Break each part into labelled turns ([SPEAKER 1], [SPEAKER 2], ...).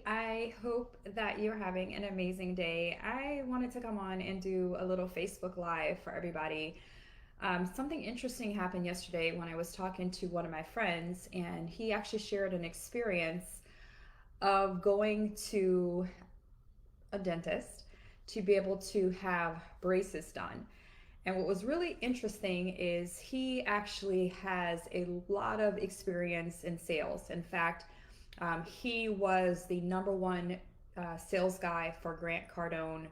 [SPEAKER 1] I hope that you're having an amazing day. I wanted to come on and do a little Facebook Live for everybody. Something interesting happened yesterday when I was talking to one of my friends, and he actually shared an experience of going to a dentist to be able to have braces done. And what was really interesting is he actually has a lot of experience in sales. In fact, he was the number one sales guy for Grant Cardone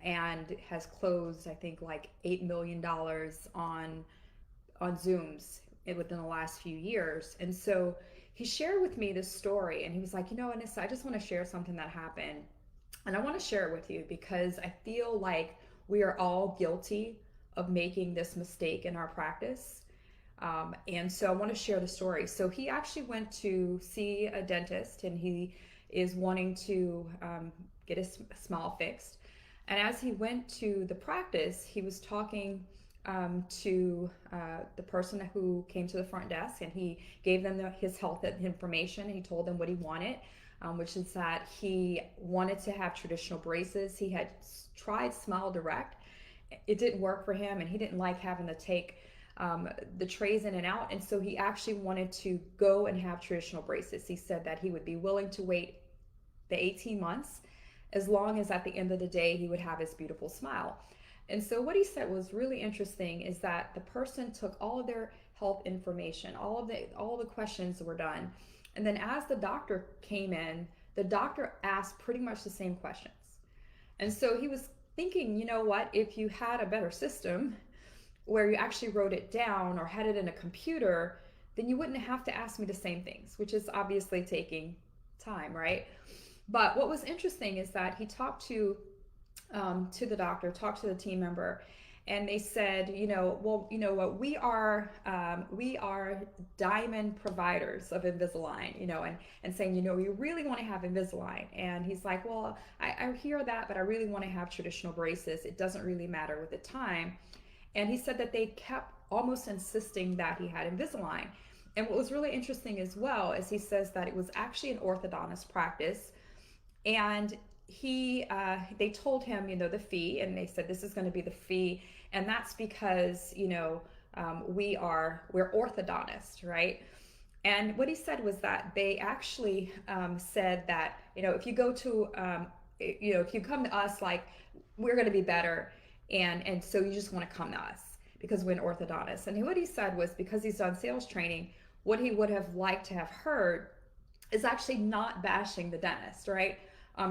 [SPEAKER 1] and has closed, I think, like $8 million on Zooms within the last few years. And so he shared with me this story, and he was like, Anissa, I just want to share something that happened. And I want to share it with you because I feel like we are all guilty of making this mistake in our practice. And so I want to share the story. So he actually went to see a dentist, and he is wanting to get his smile fixed. And as he went to the practice, he was talking to the person who came to the front desk, and he gave them his health information. He told them what he wanted, which is that he wanted to have traditional braces. He had tried Smile Direct. It didn't work for him, and he didn't like having to take the trays in and out. And so he actually wanted to go and have traditional braces. He said that he would be willing to wait the 18 months as long as at the end of the day he would have his beautiful smile. And so what he said was really interesting is that the person took all of their health information, all the questions were done. And then as the doctor came in, the doctor asked pretty much the same questions. And so he was thinking, you know what, if you had a better system where you actually wrote it down or had it in a computer, then you wouldn't have to ask me the same things, which is obviously taking time, right? But what was interesting is that he talked to the doctor, talked to the team member, and they said, well, you know what, we are diamond providers of Invisalign, and saying, we really want to have Invisalign. And he's like, well, I hear that, but I really want to have traditional braces. It doesn't really matter with the time. And he said that they kept almost insisting that he had Invisalign. And what was really interesting as well is he says that it was actually an orthodontist practice, and they told him, the fee, and they said this is going to be the fee, and that's because we're orthodontists, right? And what he said was that they actually said that if you go to if you come to us, like, we're going to be better, and so you just want to come to us because we're an orthodontist. And what he said was, because he's done sales training, what he would have liked to have heard is actually not bashing the dentist, right?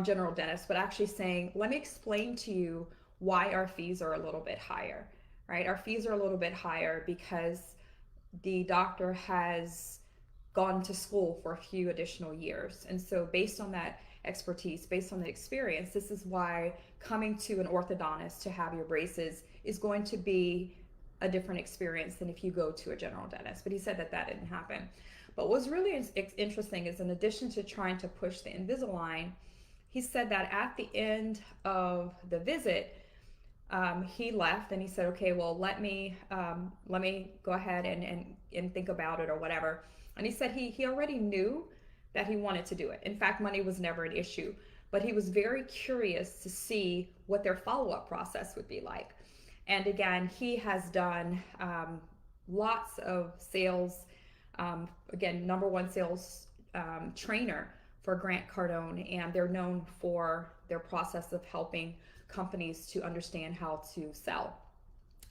[SPEAKER 1] General dentist, but actually saying, let me explain to you why our fees are a little bit higher, right? Our fees are a little bit higher because the doctor has gone to school for a few additional years. And so based on that expertise, based on the experience, this is why coming to an orthodontist to have your braces is going to be a different experience than if you go to a general dentist. But he said that didn't happen. But what was really interesting is, in addition to trying to push the Invisalign, he said that at the end of the visit, he left and he said, okay, well, let me go ahead and think about it or whatever. And he said he already knew that he wanted to do it. In fact, money was never an issue, but he was very curious to see what their follow-up process would be like. And again, he has done lots of sales, again, number one sales trainer for Grant Cardone, and they're known for their process of helping companies to understand how to sell.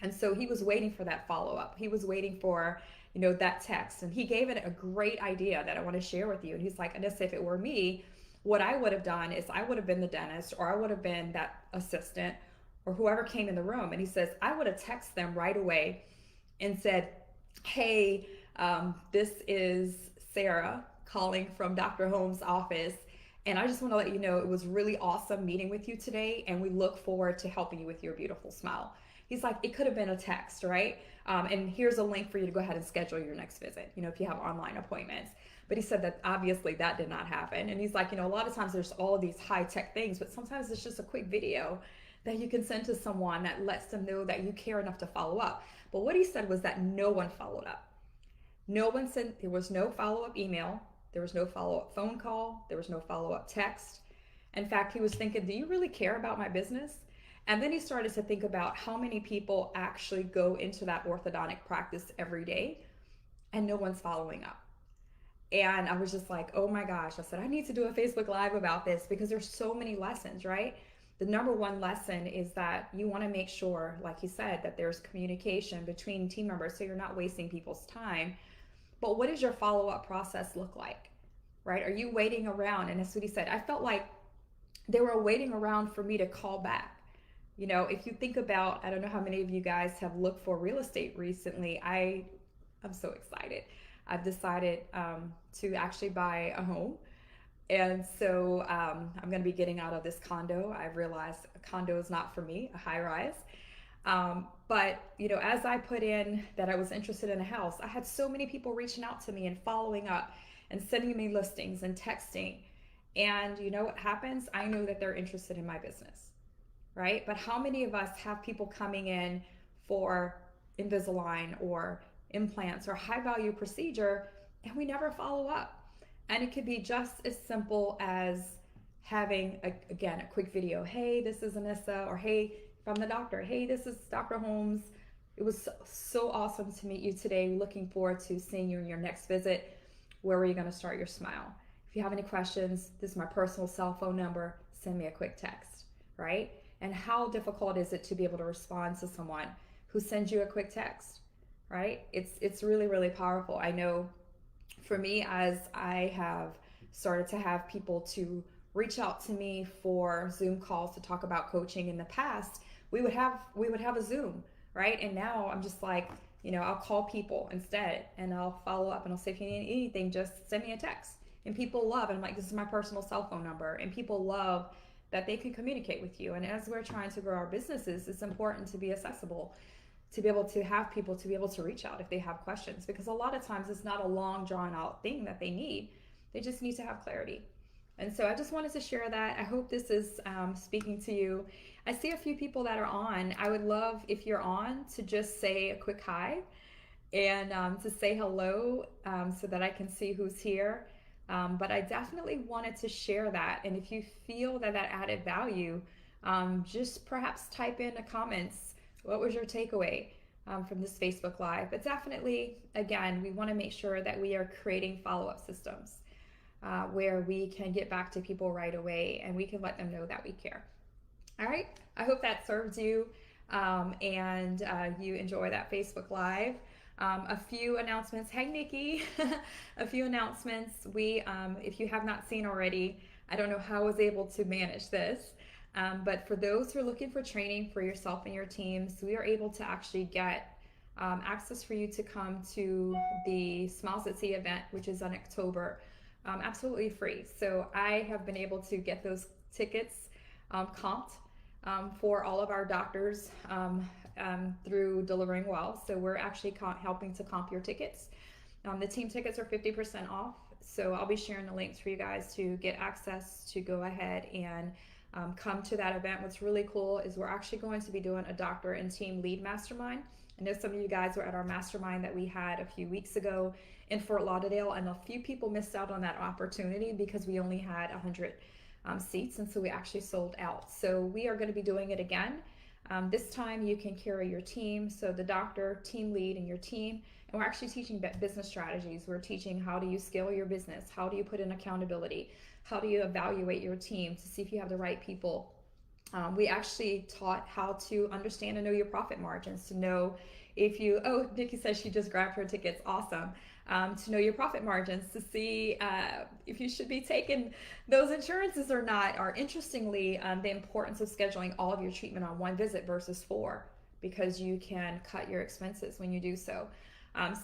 [SPEAKER 1] And so he was waiting for that follow-up. He was waiting for, that text. And he gave it a great idea that I want to share with you. And he's like, Anissa, if it were me, what I would have done is I would have been the dentist, or I would have been that assistant, or whoever came in the room. And he says, I would have texted them right away and said, hey, this is Sarah calling from Dr. Holmes' office, and I just want to let you know it was really awesome meeting with you today, and we look forward to helping you with your beautiful smile. He's like, it could have been a text, right? And here's a link for you to go ahead and schedule your next visit, if you have online appointments. But he said that obviously that did not happen. And he's like, a lot of times there's all of these high-tech things, but sometimes it's just a quick video that you can send to someone that lets them know that you care enough to follow up. But what he said was that no one followed up. No one sent, there was no follow-up email. There was no follow-up phone call. There was no follow-up text. In fact, he was thinking, do you really care about my business? And then he started to think about how many people actually go into that orthodontic practice every day and no one's following up. And I was just like, oh my gosh, I said, I need to do a Facebook Live about this because there's so many lessons, right? The number one lesson is that you want to make sure, like you said, that there's communication between team members so you're not wasting people's time. But what does your follow-up process look like, right? Are you waiting around? And that's what he said. I felt like they were waiting around for me to call back. You know, if you think about, I don't know how many of you guys have looked for real estate recently. I'm so excited. I've decided to actually buy a home. And so I'm going to be getting out of this condo. I realized a condo is not for me, a high rise. But, you know, as I put in that I was interested in a house, I had so many people reaching out to me and following up and sending me listings and texting. And you know what happens? I know that they're interested in my business, right? But how many of us have people coming in for Invisalign or implants or high value procedure and we never follow up? And it could be just as simple as having, again, a quick video. Hey, this is Anissa, or hey, from the doctor. Hey, this is Dr. Holmes. It was so awesome to meet you today. Looking forward to seeing you in your next visit. Where are you going to start your smile? If you have any questions, this is my personal cell phone number. Send me a quick text, right? And how difficult is it to be able to respond to someone who sends you a quick text, right? It's really, really powerful. I know for me, as I have started to have people to reach out to me for Zoom calls to talk about coaching in the past, we would have a Zoom, right? And now I'm just like, you know, I'll call people instead and I'll follow up and I'll say, if you need anything, just send me a text. And people love, and I'm like, this is my personal cell phone number. And people love that they can communicate with you. And as we're trying to grow our businesses, it's important to be accessible, to be able to have people to be able to reach out if they have questions, because a lot of times it's not a long drawn out thing that they need. They just need to have clarity. And so I just wanted to share that. I hope this is speaking to you. I see a few people that are on. I would love, if you're on, to just say a quick hi and to say hello so that I can see who's here. But I definitely wanted to share that. And if you feel that that added value, just perhaps type in the comments, what was your takeaway from this Facebook Live? But definitely, again, we want to make sure that we are creating follow-up systems where we can get back to people right away and we can let them know that we care. All right, I hope that serves you and you enjoy that Facebook Live. A few announcements. Hey, Nikki. A few announcements. If you have not seen already, I don't know how I was able to manage this, but for those who are looking for training for yourself and your teams, we are able to actually get access for you to come to the Smiles at Sea event, which is on October, absolutely free. So I have been able to get those tickets comped for all of our doctors through Delivering Well. So we're actually helping to comp your tickets. The team tickets are 50% off. So I'll be sharing the links for you guys to get access to go ahead and come to that event. What's really cool is we're actually going to be doing a doctor and team lead mastermind. I know some of you guys were at our mastermind that we had a few weeks ago in Fort Lauderdale, and a few people missed out on that opportunity because we only had 100 seats, and so we actually sold out. So we are going to be doing it again. This time you can carry your team, so the doctor, team lead, and your team. And we're actually teaching business strategies. We're teaching how do you scale your business, how do you put in accountability, how do you evaluate your team to see if you have the right people. We actually taught how to understand and know your profit margins, to know if you, oh, Nikki says she just grabbed her tickets, awesome. To know your profit margins, to see if you should be taking those insurances or not, or interestingly, the importance of scheduling all of your treatment on one visit versus 4, because you can cut your expenses when you do so.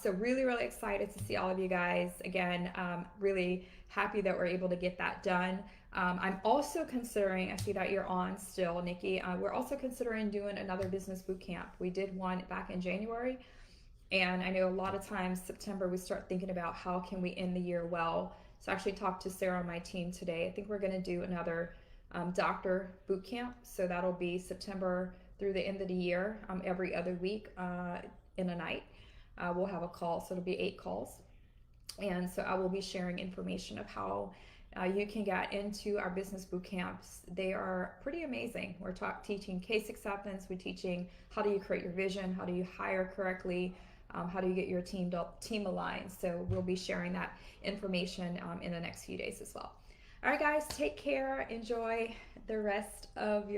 [SPEAKER 1] So really, really excited to see all of you guys. Again, really happy that we're able to get that done. I'm also considering, I see that you're on still, Nikki, we're also considering doing another business boot camp. We did one back in January. And I know a lot of times September we start thinking about how can we end the year well. So I actually talked to Sarah on my team today. I think we're going to do another doctor boot camp. So that'll be September through the end of the year, every other week in a night. We'll have a call, so it'll be 8 calls. And so I will be sharing information of how you can get into our business boot camps. They are pretty amazing. We're teaching case acceptance. We're teaching how do you create your vision, how do you hire correctly, how do you get your team aligned. So we'll be sharing that information in the next few days as well. All right, guys, take care. Enjoy the rest of your